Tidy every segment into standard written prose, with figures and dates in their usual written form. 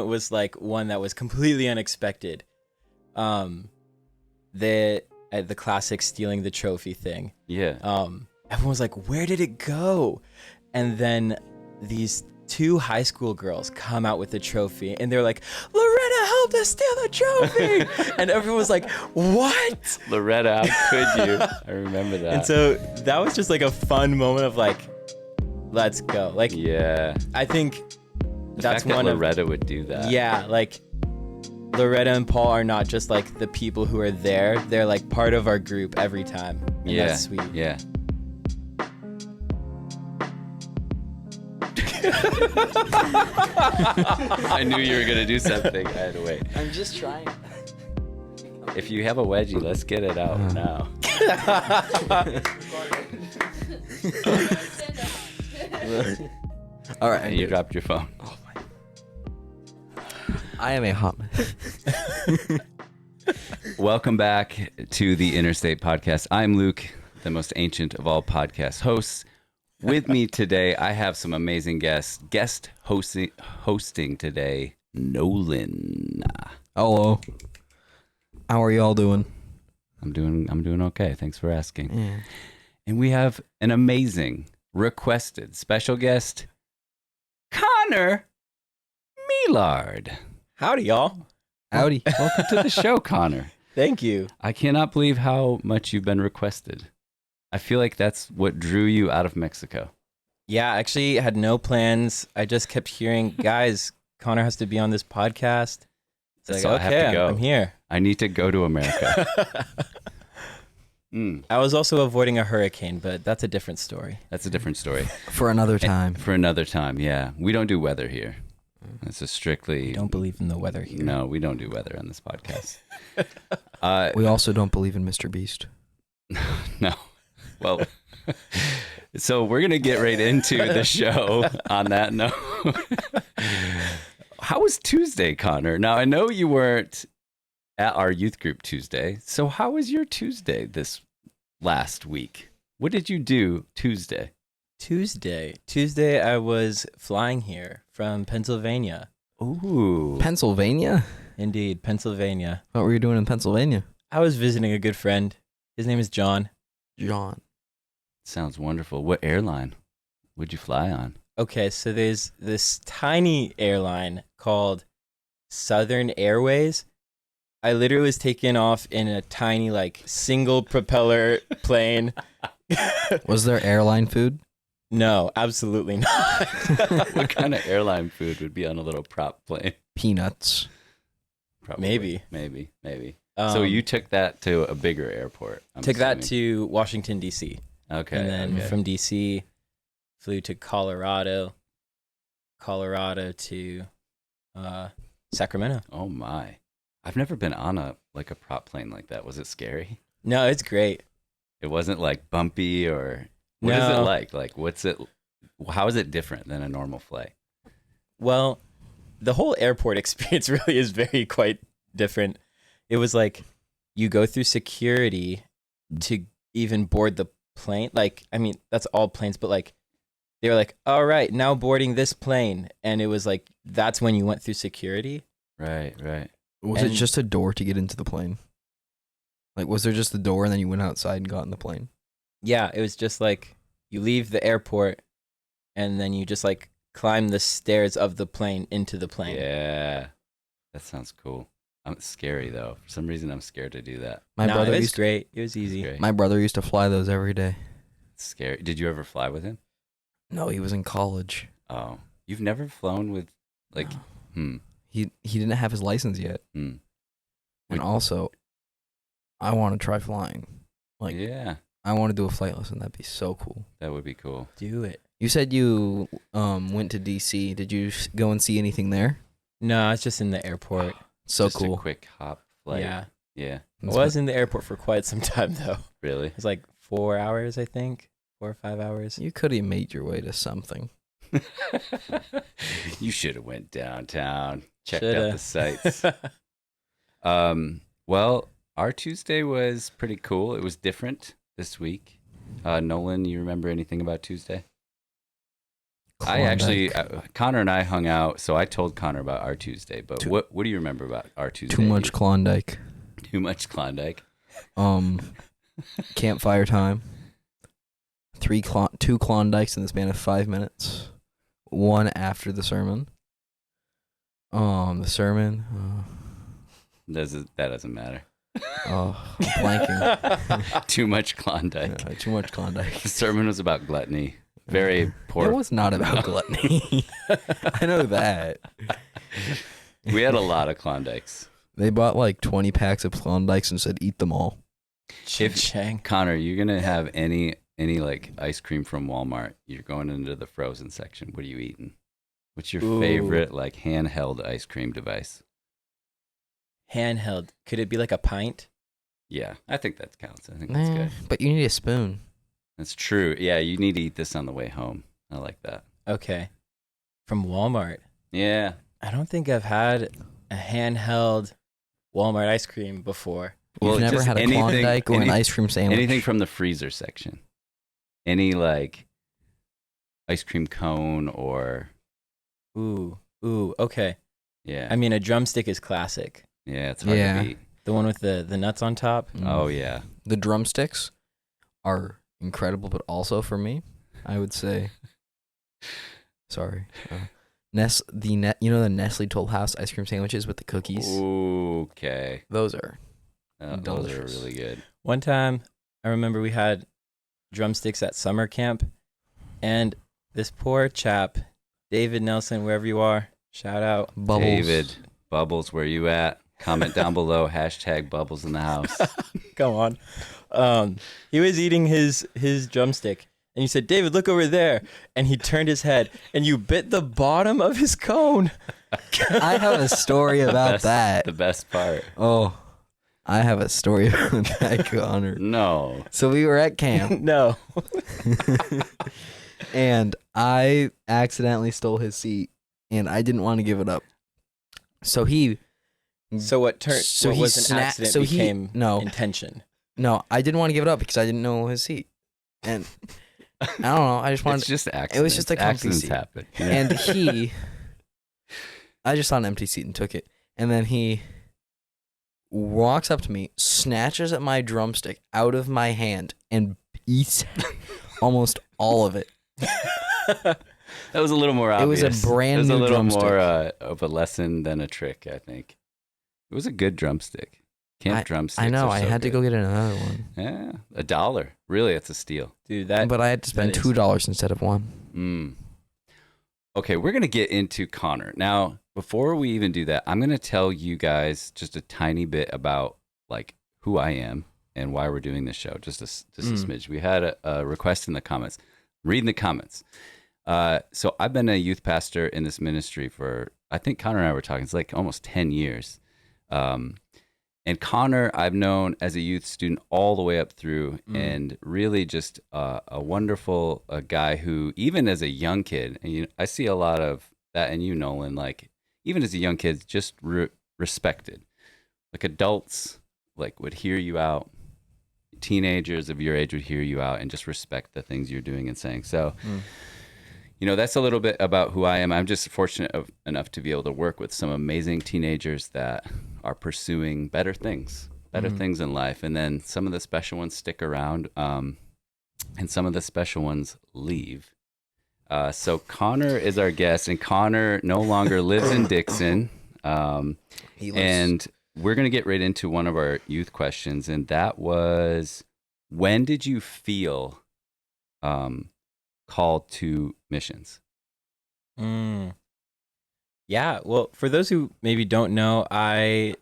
It was like one that was completely unexpected. The the classic stealing the trophy thing. Yeah. Everyone was like, "Where did it go?" And then these two high school girls come out with the trophy, and they're like, "Loretta helped us steal the trophy!" And everyone was like, "What?" Loretta, how could you? I remember that. And so that was just like a fun moment of like, let's go. Like, yeah. I think The that's fact that one Loretta would do that. Yeah, like Loretta and Paul are not just like the people who are there. They're like part of our group every time. And Yeah. that's sweet. Yeah. I knew you were going to do something. I had to wait. I'm just trying. If you have a wedgie, let's get it out now. All right. And you dropped your phone. I am a hot mess. Welcome back to the Interstate Podcast. I'm Luke, the most ancient of all podcast hosts. With me today, I have some amazing guests. Guest hosting today, Nolan. Hello. How are y'all doing? I'm doing okay. Thanks for asking. Yeah. And we have an amazing requested special guest, Connor Millard. Howdy, y'all. Howdy. Welcome to the show, Connor. Thank you. I cannot believe how much you've been requested. I feel like that's what drew you out of Mexico. Yeah, I actually had no plans. I just kept hearing, guys, Connor has to be on this podcast. It's like, So I have okay, to go. I'm here. I need to go to America. I was also avoiding a hurricane, but that's a different story. That's a different story. For another time. For another time, yeah. We don't do weather here. It's a strictly... Don't believe in the weather here. No, we don't do weather on this podcast. We also don't believe in Mr. Beast. No. Well, so we're going to get right into the show on that note. How was Tuesday, Connor? Now, I know you weren't at our youth group Tuesday. So how was your Tuesday this last week? What did you do Tuesday? Tuesday, I was flying here from Pennsylvania. Ooh. Pennsylvania? Indeed, Pennsylvania. What were you doing in Pennsylvania? I was visiting a good friend. His name is John. John. Sounds wonderful. What airline would you fly on? Okay, so there's this tiny airline called Southern Airways. I literally was taken off in a tiny, like, single propeller plane. Was there airline food? No, absolutely not. What kind of airline food would be on a little prop plane? Peanuts. Probably. Maybe. Maybe. So you took that to a bigger airport. I'm took that assuming. to Washington, D.C. Okay. And then okay. from D.C., flew to Colorado to Sacramento. Oh my. I've never been on a prop plane like that. Was it scary? No, it's great. It wasn't like bumpy or what is No. it like? Like how is it different than a normal flight? Well, the whole airport experience really is quite different. It was like you go through security to even board the plane. Like, I mean, that's all planes, but like they were like, all right, now boarding this plane. And it was like, that's when you went through security. Right. Was it And- just a door to get into the plane? Like, was there just a door and then you went outside and got in the plane? Yeah, it was just like you leave the airport and then you just like climb the stairs of the plane into the plane. Yeah. That sounds cool. It's scary though. For some reason I'm scared to do that. My No, brother it was used to, great. It was easy. Great. my brother used to fly those every day. It's scary. Did you ever fly with him? No, he was in college. Oh. You've never flown with like No. He didn't have his license yet. hmm. And also, I want to try flying. Like, Yeah. I want to do a flight lesson. That'd be so cool. That would be cool. Do it. You said you went to DC. Did you go and see anything there? No, it's just in the airport. So Just cool. a quick hop flight. Yeah. Yeah. I was in the airport for quite some time though. Really? It was like 4 hours, I think. 4 or 5 hours. You could have made your way to something. You should have went downtown, checked Shoulda. out the sights. Well, our Tuesday was pretty cool. It was different this week. Nolan, you remember anything about Tuesday? I actually, Klondike. Connor and I hung out, so I told Connor about our Tuesday. But Too- what do you remember about our Tuesday? Too much Klondike. Too much Klondike. Campfire time. Two Klondikes in the span of 5 minutes. One after the sermon. The sermon. That doesn't matter. I'm blanking. Too much Klondike. Too much Klondike. The sermon was about gluttony. Very poor. It was not about gluttony. I know that. We had a lot of Klondikes. They bought like 20 packs of Klondikes and said, eat them all. Chang. Connor, you're gonna have any like ice cream from Walmart, you're going into the frozen section. What are you eating? What's your Ooh. favorite like handheld ice cream device? Handheld. Could it be like a pint? Yeah, I think that counts. I think that's good. But you need a spoon. That's true. Yeah, you need to eat this on the way home. I like that. Okay. From Walmart. Yeah. I don't think I've had a handheld Walmart ice cream before. You've never just had a anything- Klondike or an ice cream sandwich. Anything from the freezer section. Any like ice cream cone or Ooh, okay. yeah. I mean, a drumstick is classic. Yeah, it's hard Yeah. to beat. The one with the nuts on top. Oh yeah. The drumsticks are incredible, but also for me, I would say. Sorry. You know the Nestle Toll House ice cream sandwiches with the cookies? Okay. Those are. Those are Delicious. really good. One time, I remember we had drumsticks at summer camp, and this poor chap, David Nelson, wherever you are, shout out. Bubbles. David, Bubbles, where you at? Comment down below. # Bubbles in the house. Come on. He was eating his drumstick, and you said, "David, look over there," and he turned his head, and you bit the bottom of his cone. I have a story about that. The best part. Oh, I have a story about that, Connor. No. So we were at camp, No. and I accidentally stole his seat, and I didn't want to give it up. So So what So what he was an sna- accident so he- became no. intention. No, I didn't want to give it up because I didn't know his seat, and I don't know. I just wanted. It's just accidents. just a comfy Accidents seat. happen. you know? And I just saw an empty seat and took it. And then he walks up to me, snatches at my drumstick out of my hand, and eats almost all of it. That was a little more It was obvious. a brand It was new a little drumstick. more of a lesson than a trick, I think. It was a good drumstick. Camp drumsticks. I know. are I so had to good. go get another one, Yeah, $1. Really, it's a steal. Dude, that but I had to spend is- $2 instead of one. Okay, we're gonna get into Connor now. Before we even do that, I'm gonna tell you guys just a tiny bit about like who I am and why we're doing this show. Just a smidge. We had a request in the comments. Reading the comments. So I've been a youth pastor in this ministry for, I think Connor and I were talking, it's like almost 10 years. And Connor, I've known as a youth student all the way up through, and really just a wonderful guy who, even as a young kid, and I see a lot of that in you, Nolan, like even as a young kid, just respected. Like adults like would hear you out. Teenagers of your age would hear you out and just respect the things you're doing and saying. So, that's a little bit about who I am. I'm just fortunate enough to be able to work with some amazing teenagers that are pursuing better things in life. And then some of the special ones stick around, and some of the special ones leave. So Connor is our guest, and Connor no longer lives in Dixon. And we're going to get right into one of our youth questions. And that was, when did you feel called to missions? Yeah, well, for those who maybe don't know, I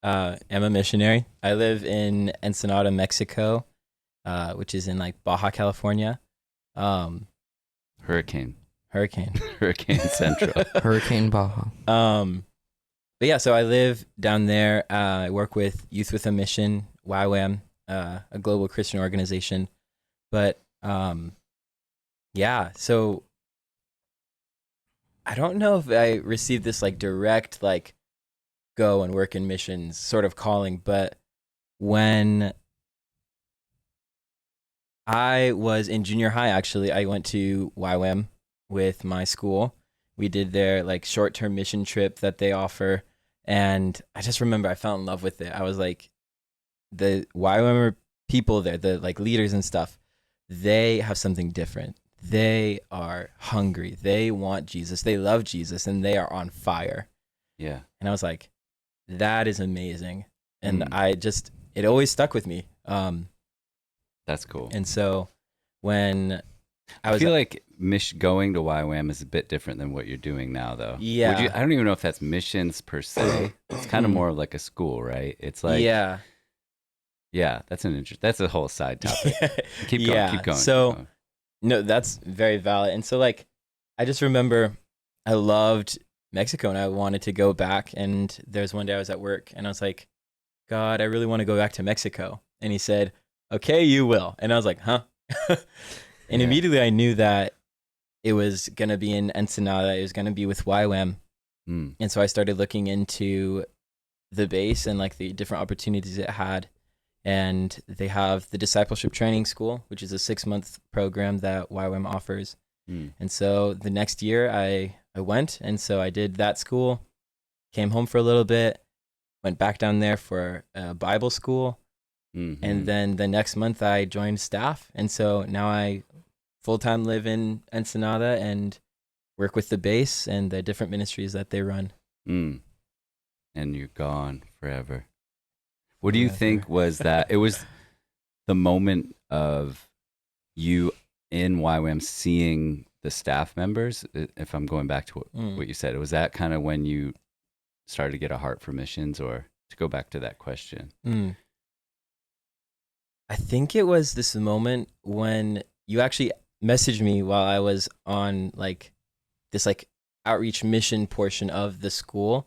am a missionary. I live in Ensenada, Mexico, which is in like Baja California. Hurricane Central. Hurricane Baja. But yeah, so I live down there. I work with Youth with a Mission, YWAM, a global Christian organization. But yeah, so I don't know if I received this like direct like go and work in missions sort of calling, but when I was in junior high, actually, I went to YWAM, with my school. We did their like short-term mission trip that they offer, and I just remember I fell in love with it. I was like, the YWAM people there, the like leaders and stuff, they have something different. They are hungry. They want Jesus. They love Jesus, and they are on fire. Yeah. And I was like, that is amazing. And Mm. it always stuck with me. That's cool. And so when I feel like going to YWAM is a bit different than what you're doing now, though. Yeah. I don't even know if that's missions per se. It's kind of more like a school, right? It's like, yeah. That's that's a whole side topic. Keep going. Keep going. So, keep going. no, that's very valid. And so, like, I just remember I loved Mexico and I wanted to go back. And there's one day I was at work and I was like, God, I really want to go back to Mexico. And he said, okay, you will. And I was like, huh? And Yeah. immediately I knew that it was going to be in Ensenada. It was going to be with YWAM. Mm. And so I started looking into the base and like the different opportunities it had. And they have the discipleship training school, which is a 6-month program that YWAM offers. Mm. And so the next year I went, and so I did that school, came home for a little bit, went back down there for a Bible school, Mhm. and then the next month I joined staff. And so now I full-time live in Ensenada and work with the base and the different ministries that they run. Mm. And you're gone forever. What do you Forever. think was that? It was the moment of you in YWAM seeing the staff members. If I'm going back to what you said, was that kind of when you started to get a heart for missions, or to go back to that question? I think it was this moment when you actually messaged me while I was on like this like outreach mission portion of the school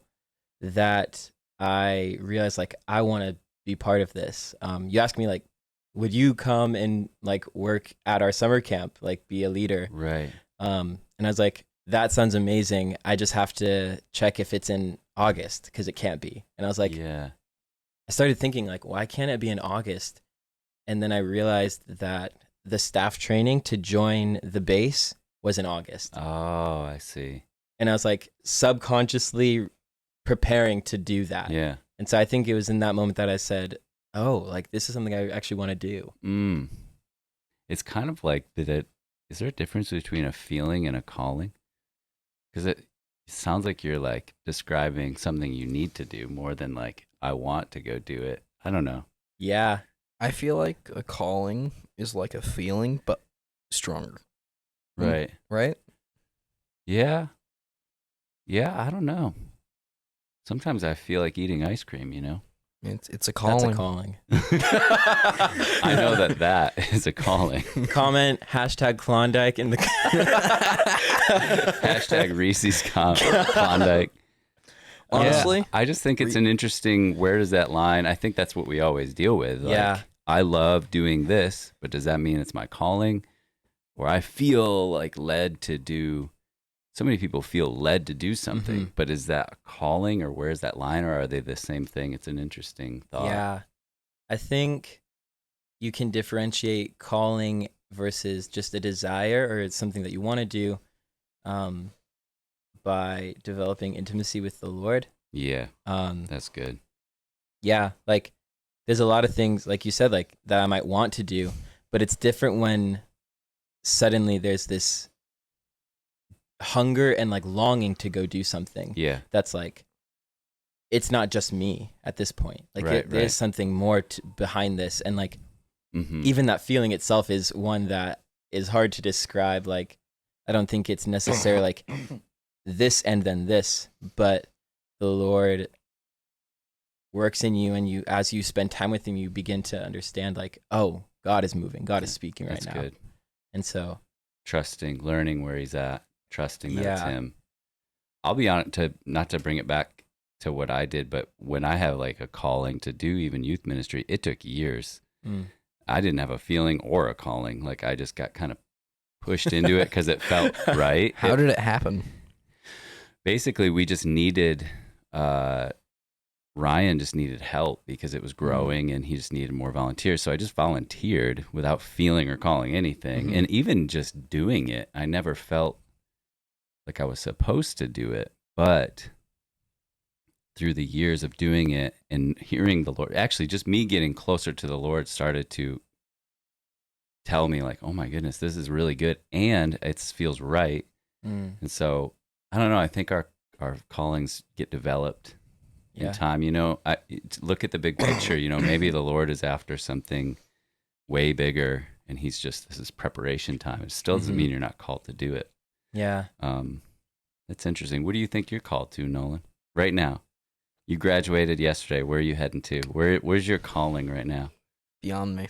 that I realized like I want to be part of this. You asked me like, would you come and like work at our summer camp, like be a leader? Right. And I was like, that sounds amazing. I just have to check if it's in August because it can't be. And I was like, Yeah. I started thinking like, why can't it be in August? And then I realized that the staff training to join the base was in August. Oh, I see. And I was like subconsciously preparing to do that. Yeah. And so I think it was in that moment that I said, oh, like this is something I actually want to do. Mm. It's kind of like is there a difference between a feeling and a calling? Because it sounds like you're like describing something you need to do more than like I want to go do it. I don't know. Yeah. I feel like a calling is like a feeling, but stronger. Right. Right? Yeah. Yeah, I don't know. Sometimes I feel like eating ice cream, you know? It's a calling. That's a calling. I know that is a calling. Comment hashtag Klondike in the Hashtag Reese's Klondike. Honestly, Yeah, I just think it's an interesting, where does that line? I think that's what we always deal with. Like, Yeah. I love doing this, but does that mean it's my calling? Or I feel like led to do, so many people feel led to do something, but is that a calling, or where's that line, or are they the same thing? It's an interesting thought. Yeah. I think you can differentiate calling versus just a desire or it's something that you want to do by developing intimacy with the Lord. Yeah, Um, that's good. yeah, like there's a lot of things, like you said, like that I might want to do, but it's different when suddenly there's this hunger and like longing to go do something. Yeah, That's like, it's not just me at this point. Like Right, there's right. something more behind this. And like, hmm even that feeling itself is one that is hard to describe. Like, I don't think it's necessarily like this and then this, but the Lord works in you, and you, as you spend time with him, you begin to understand like, oh, God is moving, God is speaking right that's now. good. And so, Trusting, learning where he's at, trusting that it's Yeah. him. I'll be honest, not to bring it back to what I did, but when I have like a calling to do even youth ministry, it took years. I didn't have a feeling or a calling. Like I just got kind of pushed into it because it felt right. how did it happen? Basically, we just needed, Ryan just needed help because it was growing and he just needed more volunteers. So I just volunteered without feeling or calling anything. Mhm. And even just doing it, I never felt like I was supposed to do it, but through the years of doing it and hearing the Lord, actually just me getting closer to the Lord started to tell me like, oh my goodness, this is really good. And it feels right. And so I don't know. I think our callings get developed in time. Look at the big picture. Maybe the Lord is after something way bigger, and He's just, this is preparation time. It still doesn't mean you're not called to do it. Yeah. It's interesting. What do you think you're called to, Nolan? Right now, you graduated yesterday. Where are you heading to? Where's your calling right now? Beyond me.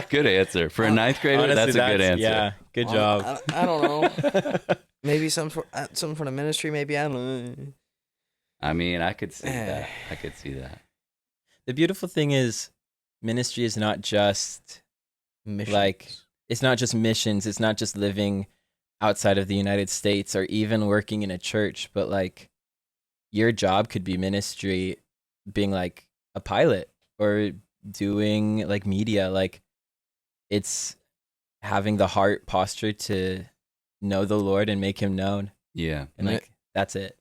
Good answer for a ninth grader. Honestly, that's a good answer. Yeah, good job. I don't know. Maybe some sort of ministry. Maybe, I don't know. I mean, I could see that. The beautiful thing is, ministry is not just Missions. it's not just missions. It's not just living outside of the United States or even working in a church, but like your job could be ministry, being like a pilot or doing like media. Like it's having the heart posture to know the Lord and make Him known. Yeah. And like that's it.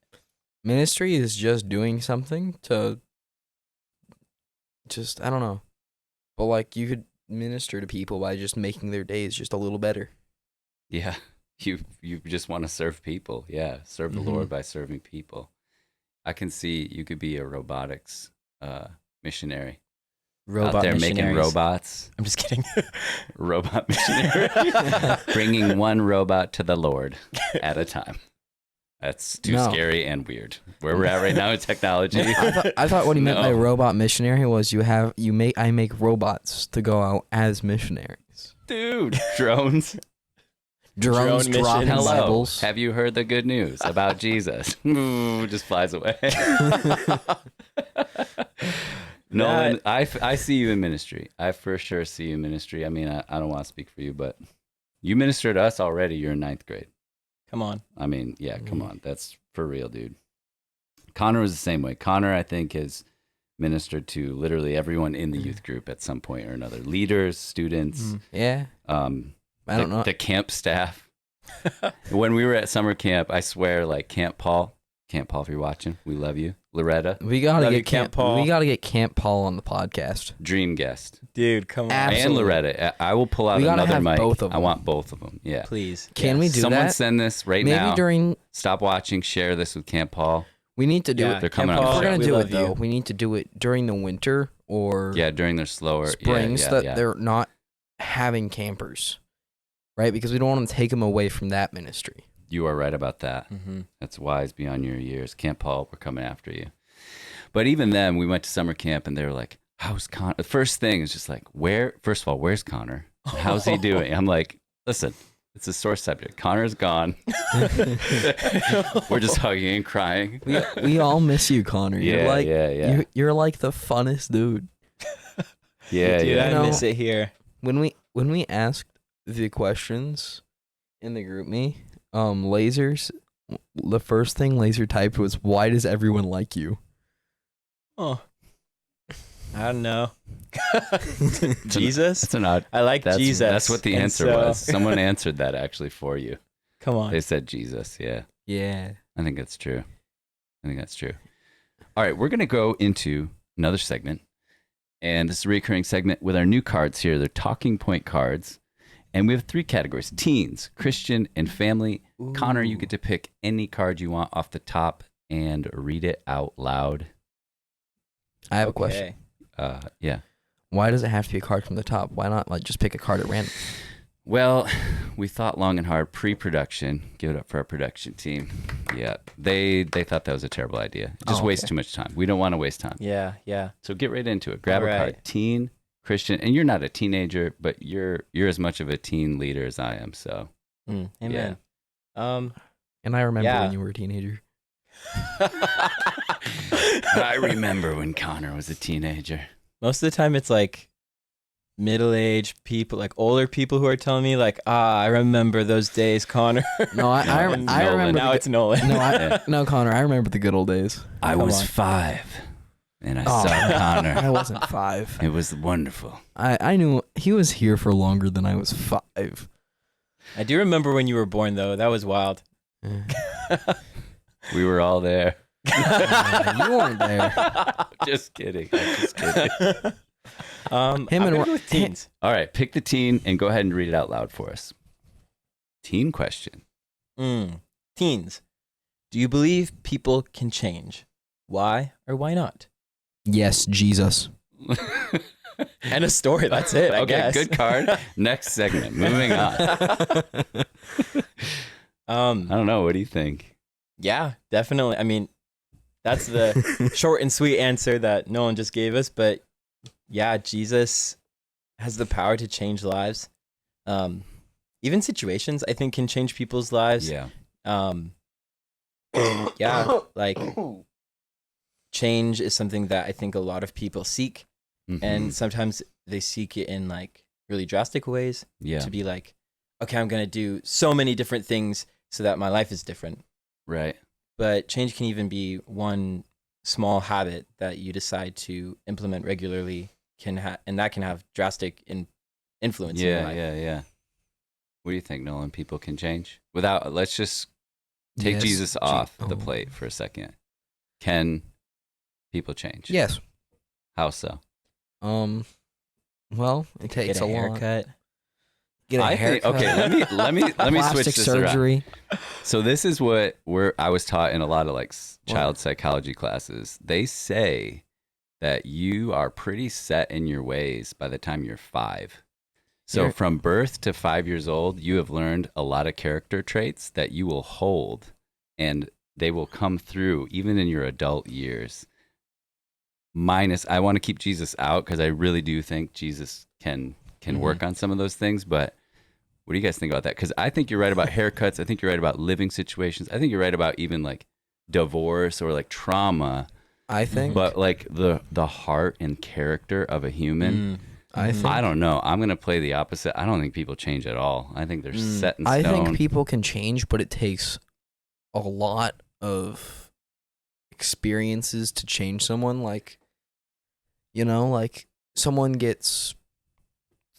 Ministry is just doing something to just, I don't know. But like you could minister to people by just making their days just a little better. Yeah. You just want to serve people. Yeah. Serve the Lord by serving people. I can see you could be a robotics missionary. Robot out there missionaries. making robots. I'm just kidding. Robot missionary. Bringing one robot to the Lord at a time. That's too scary and weird. Where we're at right now in technology. I thought what he meant by robot missionary was I make robots to go out as missionaries. Dude, drones. Drones Drone dropping missions. Hello. Bibles. Have you heard the good news about Jesus? Just flies away. Nolan, I see you in ministry. I for sure see you in ministry. I mean, I don't want to speak for you, but you ministered to us already. You're in ninth grade. Come on. I mean, yeah, come on. That's for real, dude. Connor was the same way. Connor, I think, has ministered to literally everyone in the youth group at some point or another. Leaders, students. Yeah. I don't know. The camp staff. When we were at summer camp, I swear, like Camp Paul, if you're watching, we love you. Loretta, We gotta Love you, get Camp Paul. We gotta get Camp Paul on the podcast. dream guest. Dude, come on. Absolutely. And Loretta. I will pull out We gotta another have mic. both of I them. want both of them. Yeah. Please. Can we do Someone that? send this right Maybe now. during. Stop watching. Share this with Camp Paul. We need to do Yeah, it. They're coming Camp on If the we're show. gonna we do love it though, you. we need to do it during the winter or Yeah, during their slower springs yeah. they're not having campers, right? Because we don't want to take them away from that ministry. You are right about that. Mm-hmm. That's wise beyond your years. Camp Paul, we're coming after you. But even then, we went to summer camp and they were like, how's Connor? The first thing is just like, first of all, where's Connor? How's he doing? I'm like, listen, it's a sore subject. Connor's gone. We're just hugging and crying. We all miss you, Connor. You're like, yeah. You're like the funnest dude. Yeah, Dude, yeah. I You know- miss it here. When we asked the questions in the group me, lasers, the first thing Laser typed was, "Why does everyone like you?" Oh. I don't know. Jesus? That's an odd. I like Jesus. That's what the and answer so- was. Someone answered that actually for you. Come on. They said Jesus. Yeah. Yeah. I think that's true. All right, we're going to go into another segment. And this is a recurring segment with our new cards here. They're talking point cards. And we have 3 categories: teens, Christian, and family. Connor, you get to pick any card you want off the top and read it out loud. I have a question. Yeah. Why does it have to be a card from the top? Why not like just pick a card at random? Well, we thought long and hard pre-production. Give it up for our production team. Yeah, they thought that was a terrible idea. It just Oh, wastes okay. too much time. We don't want to waste time. Yeah, yeah. So get right into it. Grab All a card. right. Teen, Christian, and you're not a teenager, but you're as much of a teen leader as I am. So Amen. And I remember Yeah. when you were a teenager. I remember when Connor was a teenager. Most of the time it's like middle-aged people, like older people who are telling me like, I remember those days, Connor. No, I Nolan. remember. Now it's Nolan. No, Connor. I remember the good old days. I Come was on. 5, and I Oh. saw I Connor. wasn't 5. It was wonderful. I knew he was here for longer than I was 5. I do remember when you were born, though. That was wild. We were all there. You weren't there. Just kidding. I'm just kidding. I'm Him and gonna Ro- go with teens. All right, pick the teen and go ahead and read it out loud for us. Teen question. Teens. Do you believe people can change? Why or why not? Yes, Jesus. And a story. That's it. I Okay, guess. good card. Next segment. Moving on. I don't know. What do you think? Yeah, definitely. I mean, that's the short and sweet answer that Nolan just gave us. But yeah, Jesus has the power to change lives. Even situations, I think, can change people's lives. Yeah. Yeah, like change is something that I think a lot of people seek. Mhm. And sometimes they seek it in like really drastic ways yeah. to be like, okay, I'm going to do so many different things so that my life is different. Right. But change can even be one small habit that you decide to implement regularly and that can have drastic influence in your Yeah, life. yeah. What do you think, Nolan? People can change without. Let's just take Yes, Jesus off the oh. plate for a second. Can people change? Yes. How so? Well, it takes Get a lot. haircut. Get a I think. haircut. Okay. Let me switch Plastic this around. surgery. So this is what I was taught in a lot of like What? child psychology classes. They say that you are pretty set in your ways by the time you're 5. So You're- from birth to 5 years old, you have learned a lot of character traits that you will hold, and they will come through even in your adult years. Minus, I want to keep Jesus out because I really do think Jesus can work on some of those things. But what do you guys think about that? Because I think you're right about haircuts. I think you're right about living situations. I think you're right about even like divorce or like trauma. I think. But like the heart and character of a human, I think. I don't know. I'm gonna play the opposite. I don't think people change at all. I think they're set in stone. I think people can change, but it takes a lot of experiences to change someone. Like, like someone gets,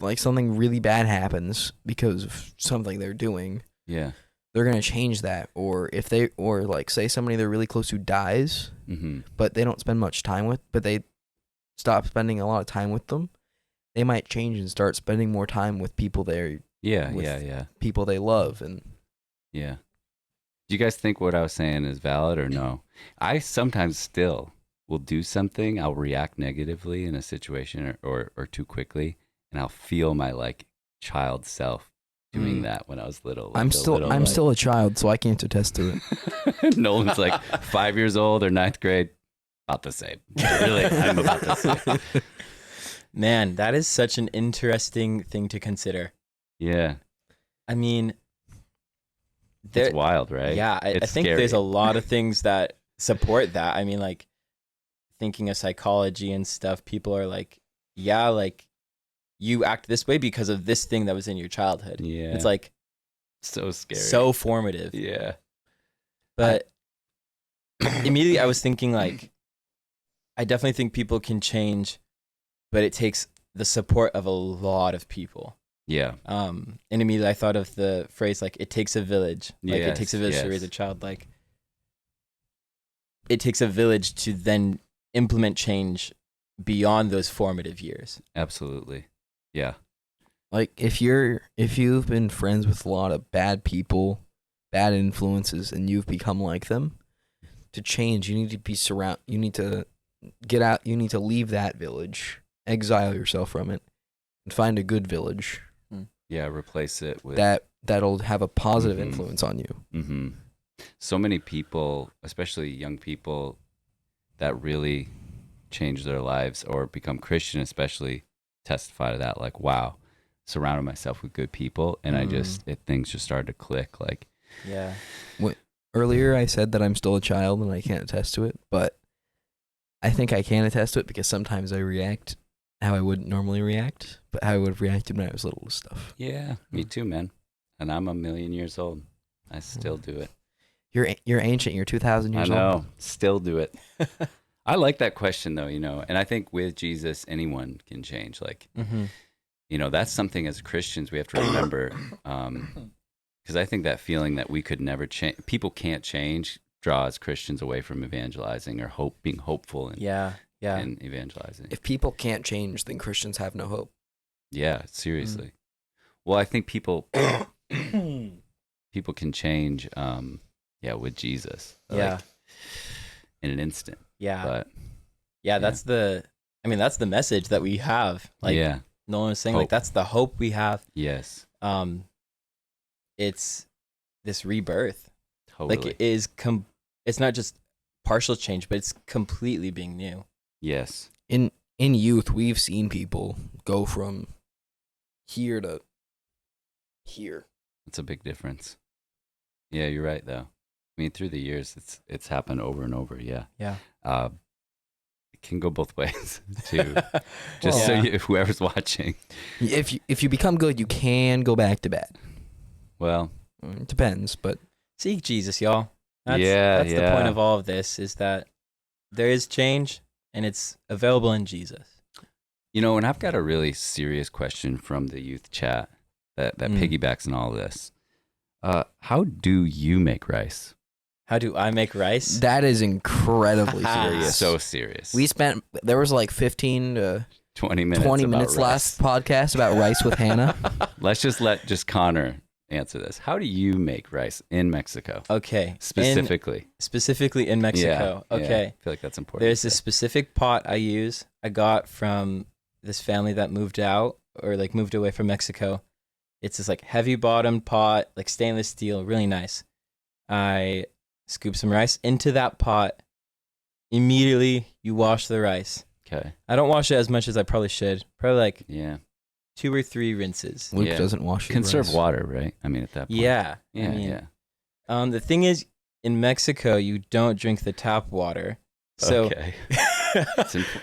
like something really bad happens because of something they're doing. Yeah. They're going to change that. Or if like say somebody they're really close to dies, Mm-hmm. but they don't spend much time with, but they stop spending a lot of time with them, they might change and start spending more time with people Yeah. With- Yeah. people they love. And Yeah. Do you guys think what I was saying is valid or no? I sometimes still will do something. I'll react negatively in a situation or too quickly, and I'll feel my like child self doing that when I was little. Like I'm the little, I'm like- still a child, so I can't attest to it. Nolan's like 5 years old or 9th grade. About the same. Really, I'm about the same. Man, that is such an interesting thing to consider. Yeah. I mean, there, It's wild, right? yeah, I It's think scary. there's a lot of things that support that. I mean, like thinking of psychology and stuff, people are like, yeah, like you act this way because of this thing that was in your childhood. Yeah. It's like so scary. so formative. Yeah. But immediately I was thinking like, I definitely think people can change, but it takes the support of a lot of people. Yeah. And immediately I thought of the phrase like it takes a village. Like it takes a village to Yes, raise a yes. child. Like it takes a village to then implement change beyond those formative years. Absolutely. Yeah. Like if you've been friends with a lot of bad people, bad influences, and you've become like them, to change, you need to be you need to get out, you need to leave that village, exile yourself from it, and find a good village Yeah. Replace it with that'll have a positive Mhm. influence on you. Mm-hmm. So many people, especially young people, that really change their lives or become Christian, especially, testify to that. Like, wow, surrounded myself with good people, and things just started to click. Like, Yeah. Earlier, I said that I'm still a child and I can't attest to it, but I think I can attest to it because sometimes I react how I wouldn't normally react, but how I would have reacted when I was little to stuff. yeah, me too, man. And I'm 1,000,000 years old. I still do it. You're ancient. You're 2,000 years I know. old. Still do it. I like that question though, and I think with Jesus, anyone can change. Like, Mm-hmm. that's something as Christians we have to remember. Because I think that feeling that we could never change, people can't change, draws Christians away from evangelizing or being hopeful and evangelizing. If people can't change, then Christians have no hope. Yeah, seriously. Well, I think people can change. With Jesus. Yeah. In an instant. Yeah. But that's the message that we have. Like Nolan was saying, Hope. like that's the hope we have. Yes. It's this rebirth. Totally. Like it is it's not just partial change, but it's completely being new. Yes. In youth, we've seen people go from here to here. It's a big difference. Yeah, you're right though. I mean, through the years, it's happened over and over. Yeah. Yeah. It can go both ways too. Just whoever's watching. If you become good, you can go back to bad. Well, It depends, but Seek Jesus, y'all. That's the point of all of this, is that there is change and it's available in Jesus. And I've got a really serious question from the youth chat that piggybacks on all this. How do you make rice? How do I make rice? that is incredibly serious. So serious. There was like 15 to 20 minutes. 20 about minutes rice. last podcast about rice with Hannah. Let's let Connor answer this. How do you make rice in Mexico? Okay. Specifically in Mexico. Yeah, Okay. I feel like that's important. There's a specific pot I use. I got from this family that moved out or like moved away from Mexico. It's this like heavy bottomed pot, like stainless steel, really nice. I scoop some rice into that pot. Immediately you wash the rice. Okay. I don't wash it as much as I probably should. Probably like Yeah. 2 or 3 rinses. Luke Yeah. doesn't wash his Conserve rice. water, right? I mean, at that point. Yeah. Yeah. I mean, yeah. The thing is, in Mexico, you don't drink the tap water. So Okay.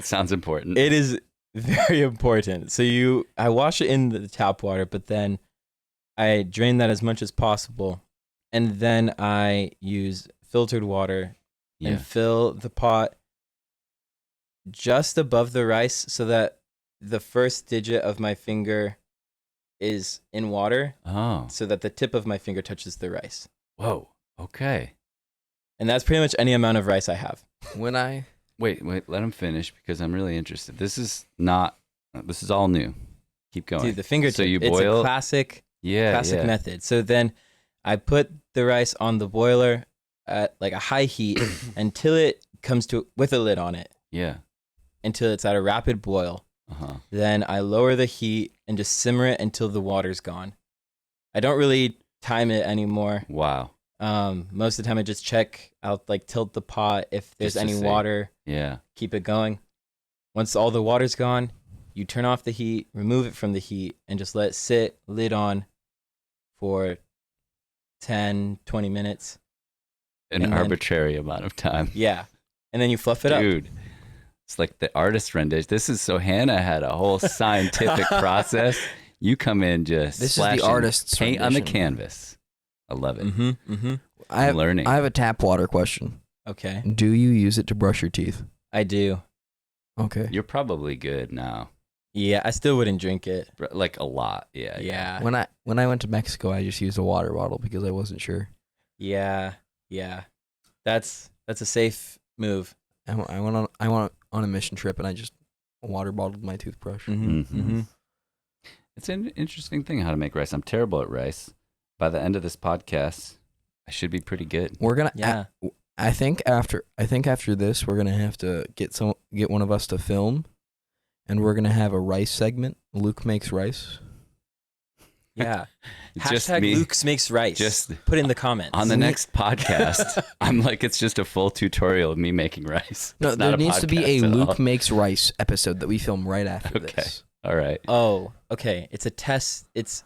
Sounds important. it is very important. So I wash it in the tap water, but then I drain that as much as possible. And then I use filtered water Yeah. and fill the pot just above the rice so that the first digit of my finger is in water Oh. so that the tip of my finger touches the rice. Whoa. Okay. And that's pretty much any amount of rice I have. When I Wait. Let him finish because I'm really interested. This is all new. Keep going. Dude, the fingertip, So you it's boil- a classic yeah. method. So then I put the rice on the boiler at like a high heat until it comes to with a lid on it, Yeah. until it's at a rapid boil. Uh-huh. Then I lower the heat and just simmer it until the water's gone. I don't really time it anymore. Wow. Most of the time I just check. I'll like tilt the pot if there's Just to any see. water, Yeah. keep it going. Once all the water's gone, you turn off the heat, remove it from the heat, and just let it sit, lid on, for 10, 20 minutes. An And then- arbitrary amount of time. Yeah. And then you fluff it up. Dude. It's like the artist rendition. This is so Hannah had a whole scientific process. You come in just This is the splashing artist's paint on the rendition. canvas. I love it. Mm-hmm. Mm-hmm. I'm learning. I have a tap water question. Okay. Do you use it to brush your teeth? I do. Okay. You're probably good now. Yeah, I still wouldn't drink it. Like a lot. Yeah. Yeah. When I went to Mexico, I just used a water bottle because I wasn't sure. Yeah. Yeah. That's a safe move. I went on a mission trip and I just water bottled my toothbrush. Mm-hmm. Mhm. Mm-hmm. It's an interesting thing how to make rice. I'm terrible at rice. By the end of this podcast, I should be pretty good. We're gonna. Yeah. I think after this, we're gonna have to get one of us to film, and we're gonna have a rice segment. Luke makes rice. Yeah. It's just Hashtag me. Luke's makes rice. Just put in the comments. on the next podcast, I'm like, it's just a full tutorial of me making rice. No, It's not there a needs to be a podcast at all. Luke makes rice episode that we film right after Okay. this. All right. Oh, okay. It's a test. It's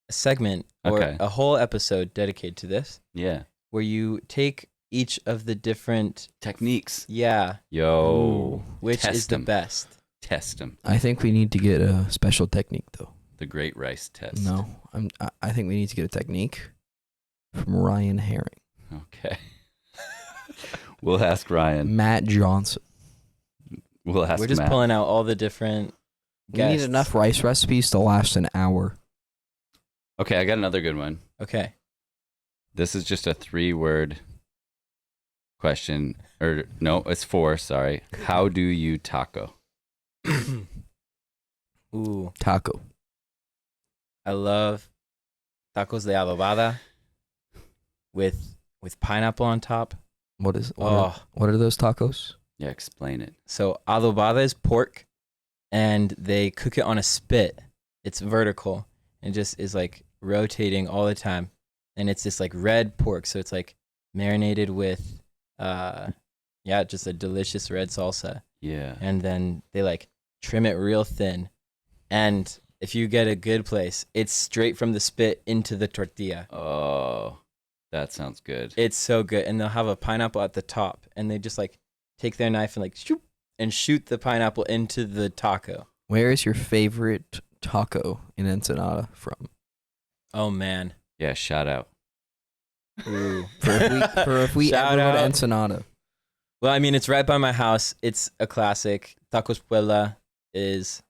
a segment or Okay. a whole episode dedicated to this, Yeah. where you take each of the different, Techniques. yeah, Yo. which Test is the 'em. best. Test them. I think we need to get a special technique though. The great rice test. No, I think we need to get a technique from Ryan Herring, Okay. We'll ask Ryan. Matt Johnson. We'll ask We're just Matt. pulling out all the different We need guests. enough rice recipes to last an hour. Okay, I got another good one. Okay. This is just a 3-word question. Or no, it's 4, sorry. How do you taco? Ooh, Taco. I love tacos de adobada with pineapple on top. What are those tacos? Yeah, explain it. So adobada is pork, and they cook it on a spit. It's vertical and just is like rotating all the time, and it's this like red pork. So it's like marinated with, just a delicious red salsa, Yeah. and then they like trim it real thin, and if you get a good place, it's straight from the spit into the tortilla. Oh, that sounds good. It's so good, and they'll have a pineapple at the top, and they just like take their knife and like shoot the pineapple into the taco. Where is your favorite taco in Ensenada from? Oh man. Yeah, shout out. Ooh. For if we Shout ever go to out. Ensenada. Well, I mean, it's right by my house. It's a classic. Tacos Puebla is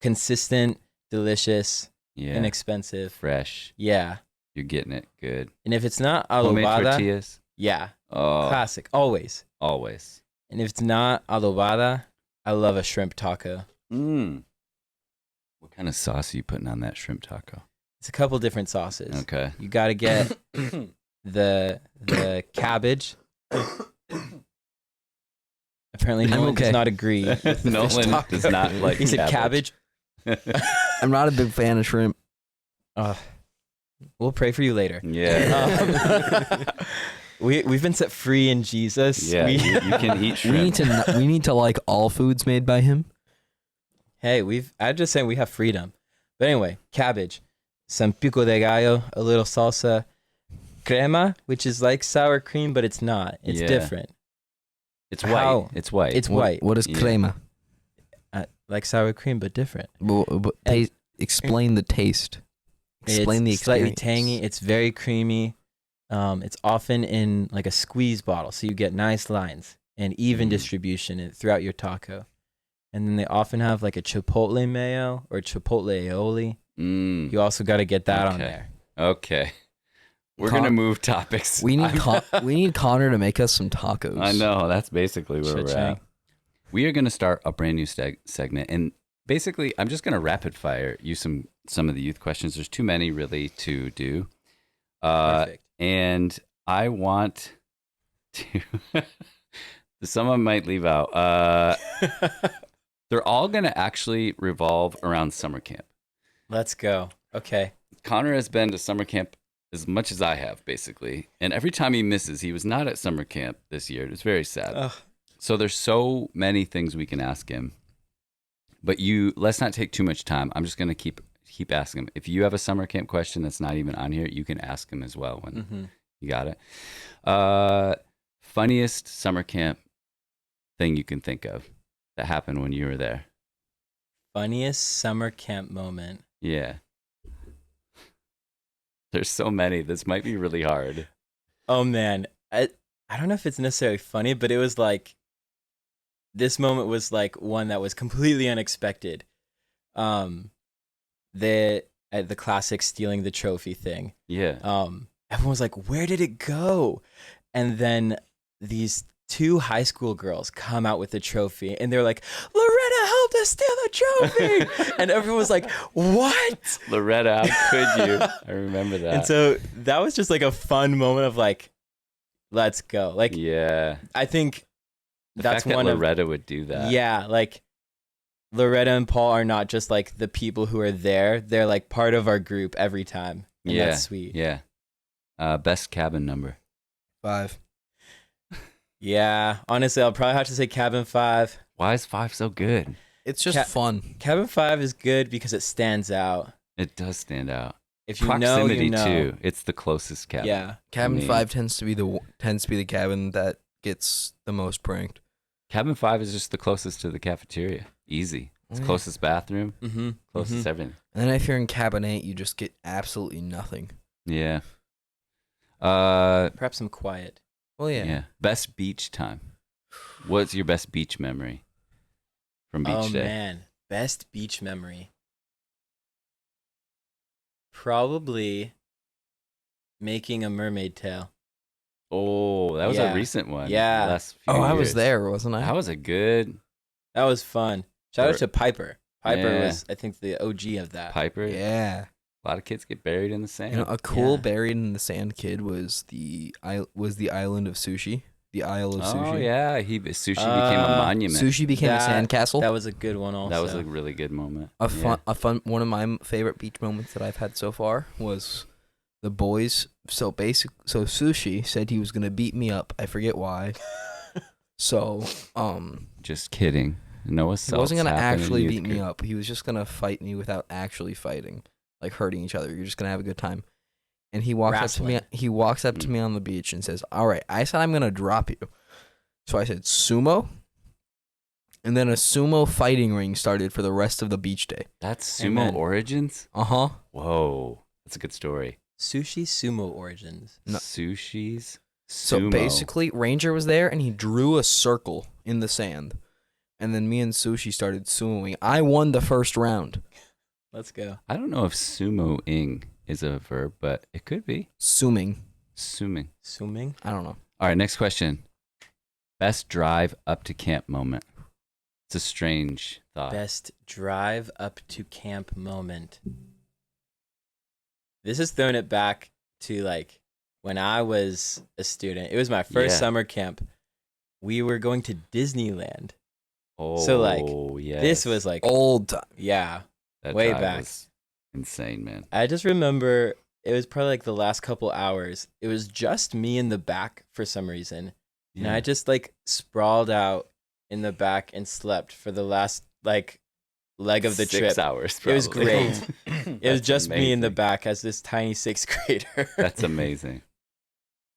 consistent, delicious, Yeah. inexpensive. Fresh. Yeah. You're getting it good. And if it's not Homemade adobada, tortillas. yeah, Oh, classic, always. always. And if it's not adobada, I love a shrimp taco. What kind of sauce are you putting on that shrimp taco? It's a couple different sauces. Okay. You got to get the cabbage. Apparently, I'm Nolan does okay. not agree with the fish Nolan taco. does not like He said cabbage. I'm not a big fan of shrimp. We'll pray for you later. Yeah. We've been set free in Jesus. Yeah, you can eat shrimp. We need to like all foods made by him. Hey, I'm just saying we have freedom. But anyway, cabbage, some pico de gallo, a little salsa, crema, which is like sour cream, but it's not. It's Yeah. different. It's white. How? It's white. It's What- white, What is Yeah. crema? like sour cream, but different. Explain the taste. Explain the It's slightly experience. tangy. It's very creamy. It's often in like a squeeze bottle, so you get nice lines and even distribution throughout your taco. And then they often have like a chipotle mayo or chipotle aioli. Mm, You also got to get that on Okay. there. okay. We're Con- gonna move topics. We need we need Connor to make us some tacos. I know. That's basically where we're Cha-ching. at. We are gonna start a brand new segment, and basically, I'm just gonna rapid fire you some of the youth questions. There's too many really to do. Perfect. And I want to. Some of them might leave out. They're all going to actually revolve around summer camp. Let's go. Okay. Connor has been to summer camp as much as I have, basically. And every time he misses, he was not at summer camp this year. It's very sad. Ugh. So there's so many things we can ask him. But let's not take too much time. I'm just going to keep asking him. If you have a summer camp question that's not even on here, you can ask him as well when Mm-hmm. you got it. Funniest summer camp thing you can think of that happened when you were there? Funniest summer camp moment. Yeah. There's so many. This might be really hard. Oh man, I don't know if it's necessarily funny, but it was like this moment was like one that was completely unexpected. The classic stealing the trophy thing. Yeah. Everyone was like, "Where did it go?" And then these two high school girls come out with the trophy, and they're like, "Loretta helped us steal the trophy!" And everyone was like, "What?" Loretta, how could you? I remember that. And so that was just like a fun moment of like, let's go. Like, yeah. I think The that's fact one that of Loretta would do that. yeah, like Loretta and Paul are not just like the people who are there; they're like part of our group every time, and Yeah. that's sweet. Yeah. Best cabin number. 5. Yeah, honestly, I'll probably have to say Cabin 5. Why is 5 so good? It's just fun. Cabin 5 is good because it stands out. It does stand out. If you Proximity know, you know. too. It's the closest cabin. Yeah, Cabin mean- 5 tends to be the cabin that gets the most pranked. Cabin 5 is just the closest to the cafeteria. Easy. It's Yeah. closest bathroom, mm-hmm. closest everything. And then if you're in cabin 8, you just get absolutely nothing. Yeah. Perhaps some quiet. Well, Yeah. Best beach time. What's your best beach memory from beach Oh day? man, Best beach memory. Probably making a mermaid tail. Oh, that was Yeah. a recent one. Yeah. Last few Oh, I was years. there, wasn't I? That was a good That was fun. Shout Or- out to Piper. Piper Yeah. was, I think, the OG of that. Piper. Yeah. A lot of kids get buried in the sand. You know, a cool Yeah. buried in the sand kid was the island of sushi, the Isle of Sushi. Oh yeah, sushi became a monument. Sushi became a sandcastle. That was a good one also. That was a really good moment. A Yeah. fun one of my favorite beach moments that I've had so far was the boys. So Sushi said he was gonna beat me up. I forget why. So Just kidding. No assaults. he wasn't gonna happened in actually youth beat me group. up. He was just gonna fight me without actually fighting, like hurting each other. You're just gonna have a good time. And he walks up to me. Wrestling. He walks up to me on the beach and says, "All right, I said I'm gonna drop you." So I said sumo, and then a sumo fighting ring started for the rest of the beach day. That's Amen. sumo origins. Uh-huh. Whoa, that's a good story. Sushi sumo origins. No. Sushi's. So Sumo. basically, Ranger was there and he drew a circle in the sand, and then me and Sushi started sumoing. I won the first round. Let's go. I don't know if sumoing is a verb, but it could be. Suming. Suming. Swimming. I don't know. All right, next question. Best drive up to camp moment. It's a strange thought. Best drive up to camp moment. This is throwing it back to like when I was a student. It was my first Yeah. summer camp. We were going to Disneyland. Oh, So, like, yes. This was like, Old time. yeah. That way drive back. was insane, man. I just remember it was probably like the last couple hours. It was just me in the back for some reason. And I just like sprawled out in the back and slept for the last like leg of the 6 trip. hours. It was probably. great. It was That's just me in the amazing. back as this tiny 6th grader. That's amazing.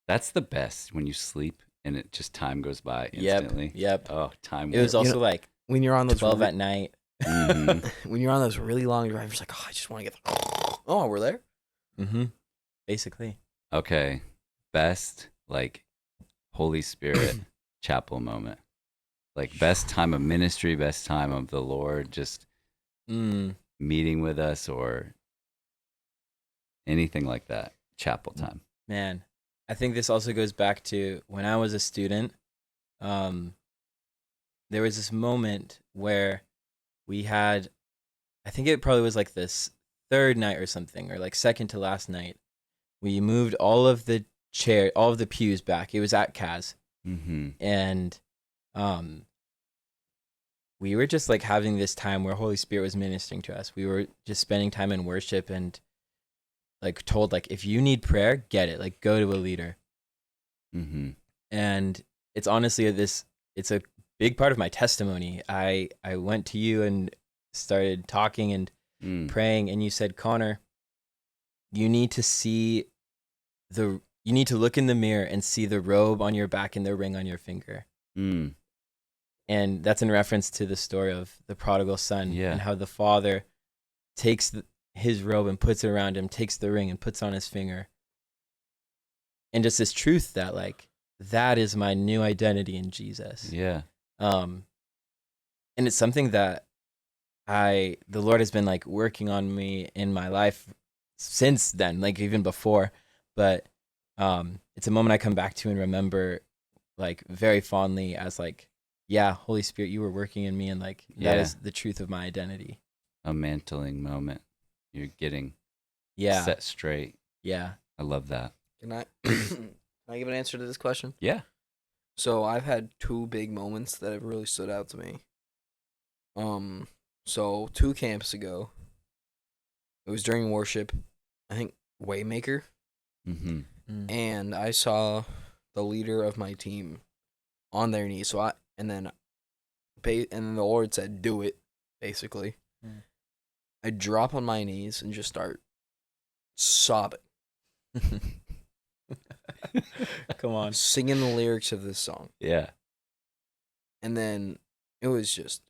That's the best when you sleep and it just time goes by instantly. Yep. Oh, time. It was You also know, like When you're on those 12 at night. Mhm. when you're on those really long drives, you're like, oh, I just want to get. Oh, we're there. Mm-hmm. Basically. Okay. Best like Holy Spirit chapel moment. Like best time of ministry, best time of the Lord, just meeting with us or anything like that. Chapel time. Man, I think this also goes back to when I was a student. There was this moment where we had, I think it probably was like this third night or something, or like second to last night. We moved all of the pews back. It was at Kaz, Mm-hmm. and we were just like having this time where Holy Spirit was ministering to us. We were just spending time in worship and like told like if you need prayer, get it. Like go to a leader. Mm-hmm. And it's honestly it's a big part of my testimony. I went to you and started talking and praying, and you said, Connor, you need to look in the mirror and see the robe on your back and the ring on your finger. Mm. And that's in reference to the story of the prodigal son Yeah. and how the father takes his robe and puts it around him, takes the ring and puts on his finger. And just this truth that like, that is my new identity in Jesus. Yeah. And it's something that the Lord has been like working on me in my life since then, like even before, but it's a moment I come back to and remember like very fondly as like, yeah, Holy Spirit, you were working in me, and like that Yeah. is the truth of my identity. A mantling moment. You're getting Yeah. set straight. Yeah. I love that. Can I give an answer to this question? Yeah. So I've had two big moments that have really stood out to me. So 2 camps ago, it was during worship, I think Waymaker, Mm-hmm. and I saw the leader of my team on their knees. So and then the Lord said, "Do it," basically. Mm. I drop on my knees and just start sobbing, Come on. singing the lyrics of this song. Yeah. And then it was just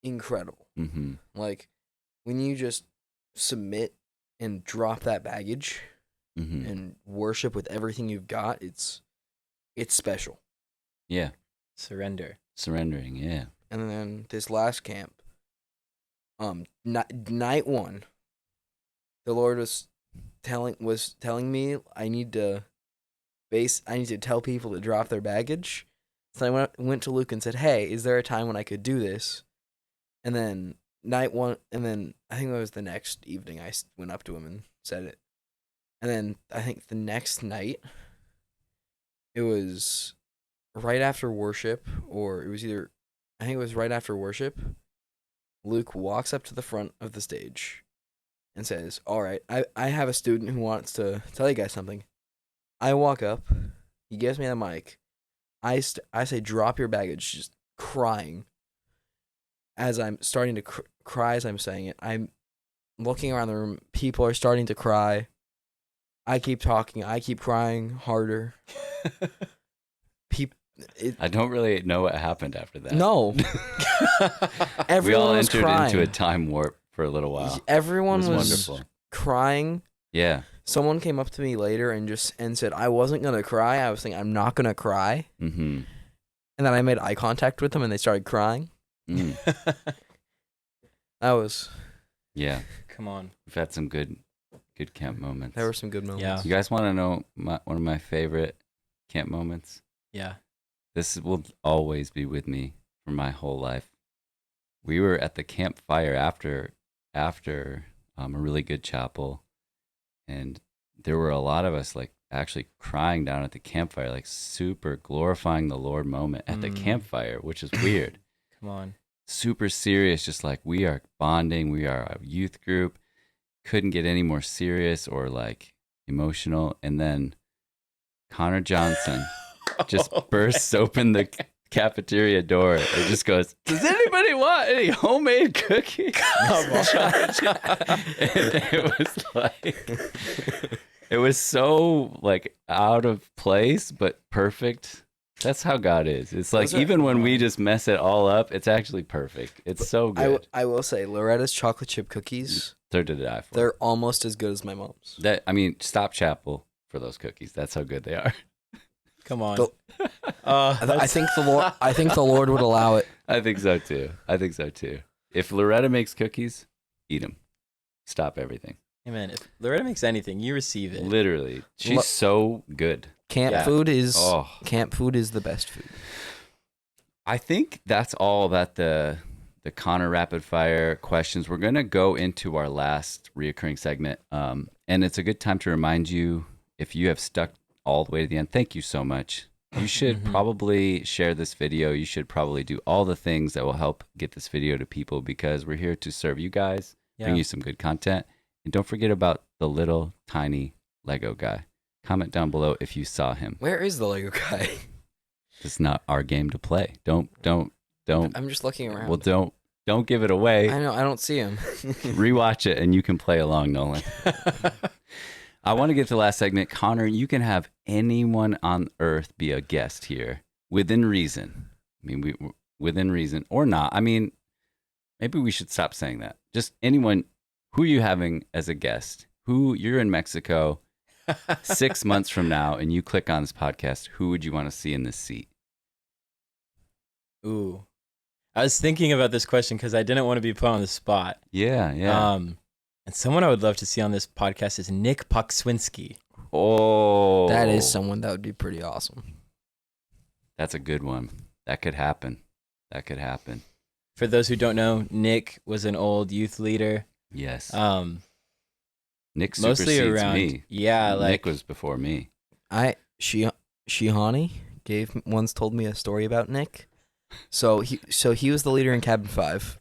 incredible. Mm-hmm. Like when you just submit and drop that baggage Mm-hmm. and worship with everything you've got, it's special. Yeah. Surrender. Surrendering. Yeah. And then this last camp, Night one, the Lord was telling me I need to tell people to drop their baggage. So I went to Luke and said, "Hey, is there a time when I could do this?" And then night one, and then I think it was the next evening I went up to him and said it. And then I think the next night, it was right after worship, or it was either, I think it was right after worship. Luke walks up to the front of the stage and says, "All right, I have a student who wants to tell you guys something." I walk up, he gives me the mic. I say, "Drop your baggage," just crying. As I'm starting to cry as I'm saying it, I'm looking around the room. People are starting to cry. I keep talking. I keep crying harder. I don't really know what happened after that. No. Everyone we all was entered crying. into a time warp for a little while. Everyone It was wonderful. crying. Yeah. Someone came up to me later and said I wasn't gonna cry. I was thinking I'm not gonna cry. Mm-hmm. And then I made eye contact with them and they started crying. Mm. That was Yeah. Come on. We've had some good camp moments. there were some good moments. Yeah. You guys want to know one of my favorite camp moments? Yeah. This will always be with me for my whole life. We were at the campfire after a really good chapel, and there were a lot of us like actually crying down at the campfire, like super glorifying the Lord moment at the campfire, which is weird. Come on. Super serious, just like we are bonding, we are a youth group. Couldn't get any more serious or like emotional. And then Connor Johnson just bursts open the cafeteria door and just goes, "Does anybody want any homemade cookies?" Come on. And it was like, it was so like out of place, but perfect. That's how God is. It's like, even when we just mess it all up, it's actually perfect. It's so good. I will say Loretta's chocolate chip cookies, They're to die for. they're almost as good as my mom's. Stop Chapel for those cookies. That's how good they are. Come on. The- I think the Lord would allow it. I think so too. If Loretta makes cookies, eat them. Stop everything. Hey man, if Loretta makes anything, you receive it. Literally, she's so good. Camp Yeah. food is Oh, the best food. I think that's all that the Connor rapid fire questions. We're gonna go into our last reoccurring segment, and it's a good time to remind you, if you have stuck all the way to the end, thank you so much. You should probably share this video. You should probably do all the things that will help get this video to people, because we're here to serve you guys, bring you some good content, and don't forget about the little tiny Lego guy. Comment down below if you saw him. Where is the Lego guy? It's not our game to play. Don't. I'm just looking around. Well, don't give it away. I know, I don't see him. Rewatch it and you can play along, Nolan. I want to get to the last segment. Connor, you can have anyone on earth be a guest here within reason. I mean, within reason or not. I mean, maybe we should stop saying that. Just anyone. Who are you having as a guest? Who you're in Mexico 6 months from now and you click on this podcast, who would you want to see in this seat? Ooh. I was thinking about this question because I didn't want to be put on the spot. Yeah. And someone I would love to see on this podcast is Nick Pokswinski. Oh. That is someone that would be pretty awesome. That's a good one. That could happen. For those who don't know, Nick was an old youth leader. Yes. Nick Mostly supersedes around. me. Yeah, like Nick was before me. Shihani once told me a story about Nick. So he was the leader in cabin 5,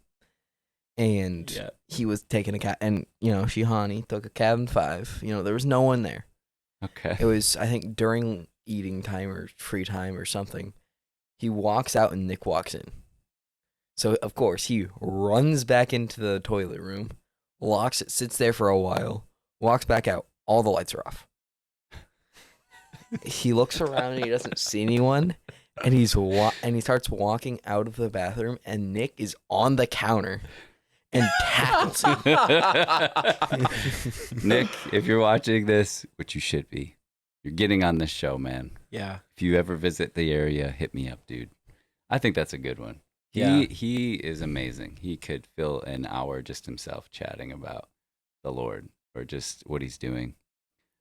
and Yeah. he was taking and Shihani took a cabin 5. There was no one there. Okay. It was, I think, during eating time or free time or something. He walks out and Nick walks in. So of course he runs back into the toilet room, locks it, sits there for a while, walks back out. All the lights are off. He looks around and he doesn't see anyone, and he starts walking out of the bathroom, and Nick is on the counter and tackles him. Nick, if you're watching this, which you should be, you're getting on this show, man. Yeah. If you ever visit the area, hit me up, dude. I think that's a good one. Yeah. He is amazing. He could fill an hour just himself chatting about the Lord or just what he's doing.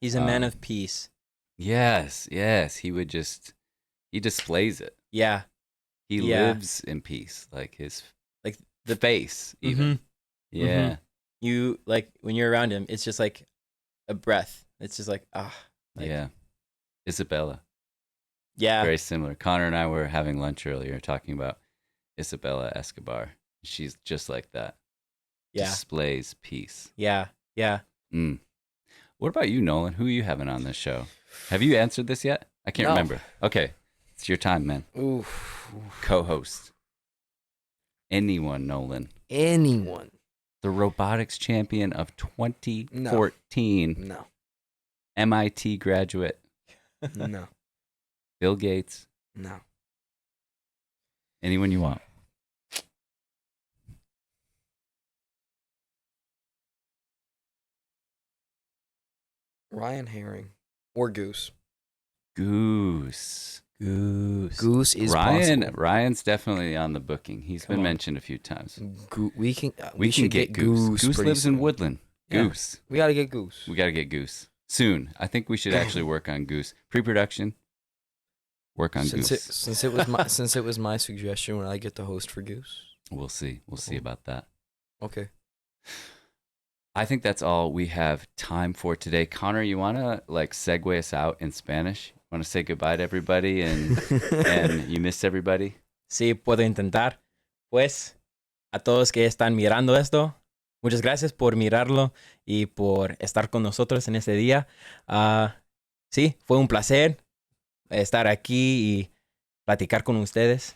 He's a man of peace. Yes. He displays it. Yeah. He Yeah. lives in peace, like his Like the face even. Mhm. Yeah. Mhm. You like when you're around him, it's just like a breath. It's just like like, Yeah. Isabella. Yeah. Very similar. Connor and I were having lunch earlier talking about Isabella Escobar. She's just like that. Yeah. Displays peace. Yeah. Yeah. Mm. What about you, Nolan? Who are you having on this show? Have you answered this yet? I can't No. remember. Okay. It's your time, man. Ooh. Co-host. Anyone, Nolan. Anyone? The robotics champion of 2014. No. MIT graduate. No. Bill Gates. No. Anyone you want. Ryan Herring or Goose. Goose. Goose is Ryan. possible. Ryan's definitely on the booking. He's Come been on. mentioned a few times. We can We can get Goose. Goose pretty lives in soon. Woodland. Yeah. Goose. We gotta get Goose. We got to get Goose soon. I think we should actually work on Goose pre-production. Work on Since Goose. since it was my suggestion when I get the host for Goose. We'll see. We'll see about that. Okay. I think that's all we have time for today. Connor, you want to like segue us out in Spanish? Want to say goodbye to everybody and you miss everybody? Sí, puedo intentar. Pues, a todos que están mirando esto, muchas gracias por mirarlo y por estar con nosotros en este día. Sí, fue un placer estar aquí y platicar con ustedes.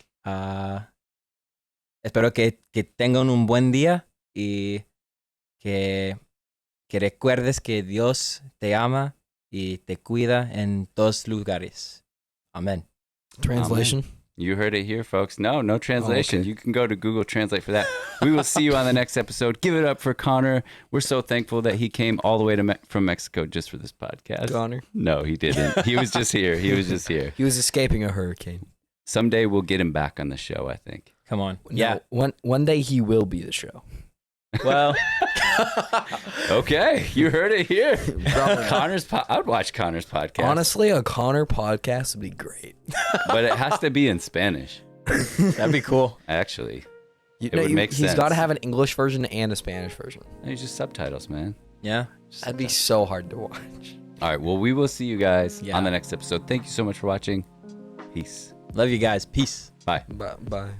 Espero que tengan un buen día y que recuerdes que Dios te ama y te cuida en todos lugares. Amén. Translation. You heard it here, folks. No translation. okay. You can go to Google Translate for that. We will see you on the next episode. Give it up for Connor. We're so thankful that he came all the way to from Mexico just for this podcast. Connor. No, he didn't. He was just here. He was escaping a hurricane. Someday we'll get him back on the show, I think. Come on. No, Yeah. One day he will be the show. Well, Okay, you heard it here. Probably. I would watch Connor's podcast. Honestly, a Connor podcast would be great. But it has to be in Spanish, that'd be cool. actually. It would make He's sense. got to have an English version and a Spanish version. It's just subtitles, man. Yeah. That'd be so hard to watch. All right, well, we will see you guys Yeah. on the next episode. Thank you so much for watching. Peace. Love you guys. Peace. Bye. Bye.